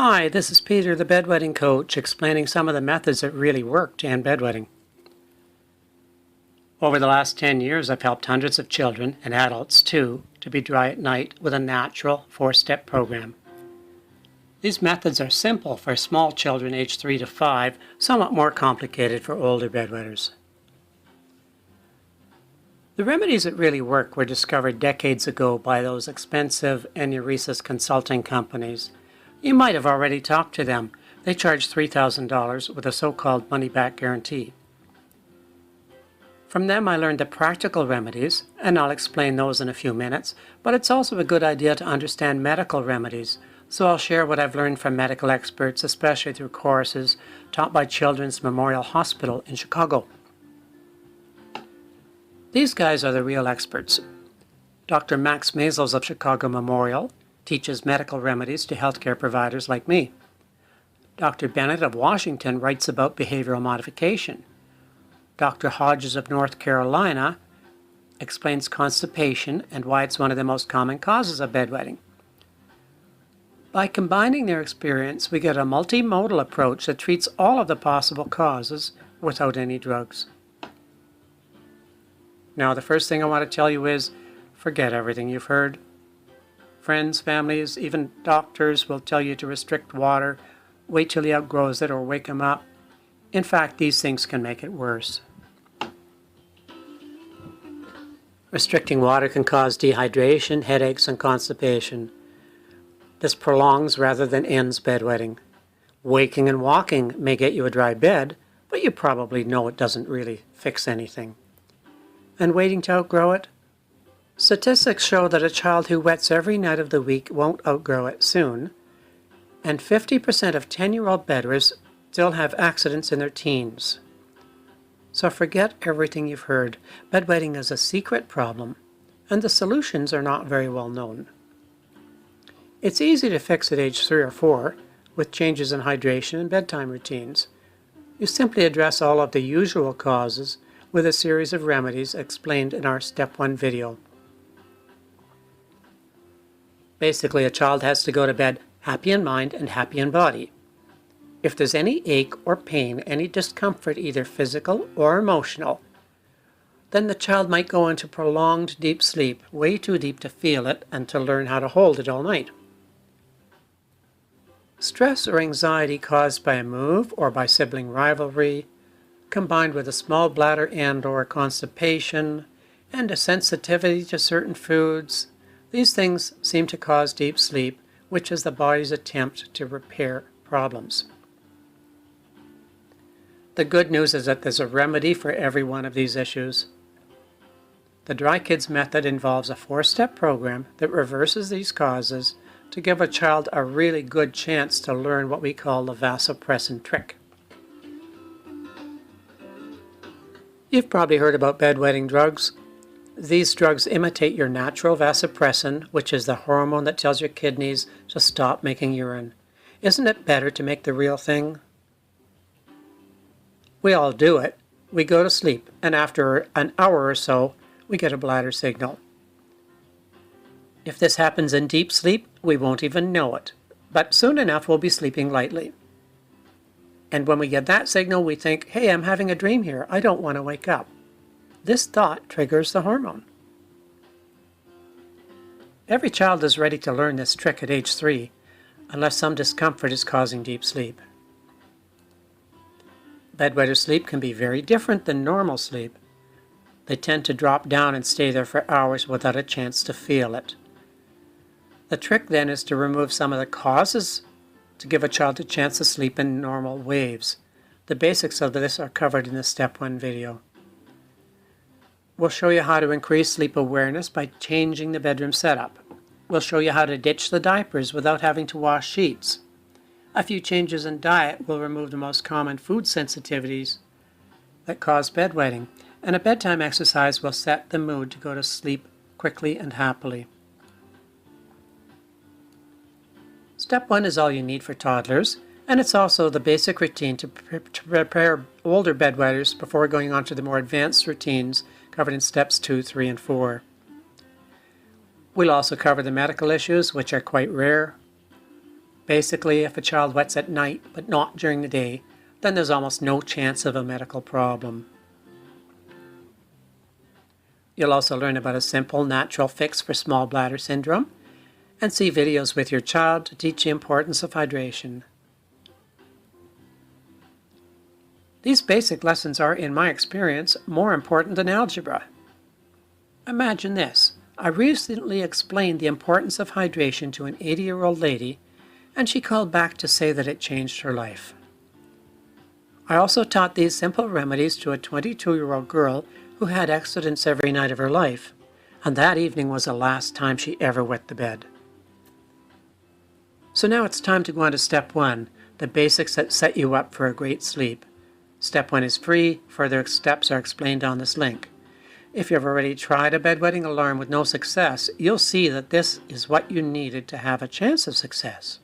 Hi, this is Peter, the bedwetting coach, explaining some of the methods that really work to end bedwetting. Over the last 10 years, I've helped hundreds of children, and adults too, to be dry at night with a natural 4-step program. These methods are simple for small children aged 3 to 5, somewhat more complicated for older bedwetters. The remedies that really work were discovered decades ago by those expensive enuresis consulting companies. You might have already talked to them. They charge $3,000 with a so-called money-back guarantee. From them I learned the practical remedies, and I'll explain those in a few minutes, but it's also a good idea to understand medical remedies, so I'll share what I've learned from medical experts, especially through courses taught by Children's Memorial Hospital in Chicago. These guys are the real experts. Dr. Max Mazels of Chicago Memorial teaches medical remedies to healthcare providers like me. Dr. Bennett of Washington writes about behavioral modification. Dr. Hodges of North Carolina explains constipation and why it's one of the most common causes of bedwetting. By combining their experience, we get a multimodal approach that treats all of the possible causes without any drugs. Now, the first thing I want to tell you is, forget everything you've heard. Friends, families, even doctors will tell you to restrict water, wait till he outgrows it, or wake him up. In fact, these things can make it worse. Restricting water can cause dehydration, headaches, and constipation. This prolongs rather than ends bedwetting. Waking and walking may get you a dry bed, but you probably know it doesn't really fix anything. And waiting to outgrow it? Statistics show that a child who wets every night of the week won't outgrow it soon, and 50% of 10-year-old bedwetters still have accidents in their teens. So forget everything you've heard. Bedwetting is a secret problem, and the solutions are not very well known. It's easy to fix at age 3 or 4 with changes in hydration and bedtime routines. You simply address all of the usual causes with a series of remedies explained in our Step 1 video. Basically, a child has to go to bed happy in mind and happy in body. If there's any ache or pain, any discomfort, either physical or emotional, then the child might go into prolonged deep sleep, way too deep to feel it and to learn how to hold it all night. Stress or anxiety caused by a move or by sibling rivalry, combined with a small bladder and/or constipation, and a sensitivity to certain foods, these things seem to cause deep sleep, which is the body's attempt to repair problems. The good news is that there's a remedy for every one of these issues. The Dry Kids method involves a 4-step program that reverses these causes to give a child a really good chance to learn what we call the Vasopressin Trick. You've probably heard about bedwetting drugs. These drugs imitate your natural vasopressin, which is the hormone that tells your kidneys to stop making urine. Isn't it better to make the real thing? We all do it. We go to sleep, and after an hour or so, we get a bladder signal. If this happens in deep sleep, we won't even know it, but soon enough we'll be sleeping lightly. And when we get that signal, we think, hey, I'm having a dream here. I don't want to wake up. This thought triggers the hormone. Every child is ready to learn this trick at age 3, unless some discomfort is causing deep sleep. Bedwetter sleep can be very different than normal sleep. They tend to drop down and stay there for hours without a chance to feel it. The trick then is to remove some of the causes to give a child a chance to sleep in normal waves. The basics of this are covered in the Step 1 video. We'll show you how to increase sleep awareness by changing the bedroom setup. We'll show you how to ditch the diapers without having to wash sheets. A few changes in diet will remove the most common food sensitivities that cause bedwetting, and a bedtime exercise will set the mood to go to sleep quickly and happily. Step 1 is all you need for toddlers, and it's also the basic routine to prepare older bedwetters before going on to the more advanced routines covered in Steps 2, 3, and 4. We'll also cover the medical issues, which are quite rare, Basically, if a child wets at night but not during the day, then there's almost no chance of a medical problem. You'll also learn about a simple natural fix for small bladder syndrome and see videos with your child to teach the importance of hydration. These basic lessons are, in my experience, more important than algebra. Imagine this. I recently explained the importance of hydration to an 80-year-old lady, and she called back to say that it changed her life. I also taught these simple remedies to a 22-year-old girl who had accidents every night of her life, and that evening was the last time she ever wet the bed. So now it's time to go on to step 1, the basics that set you up for a great sleep. Step 1 is free. Further steps are explained on this link. If you've already tried a bedwetting alarm with no success, you'll see that this is what you needed to have a chance of success.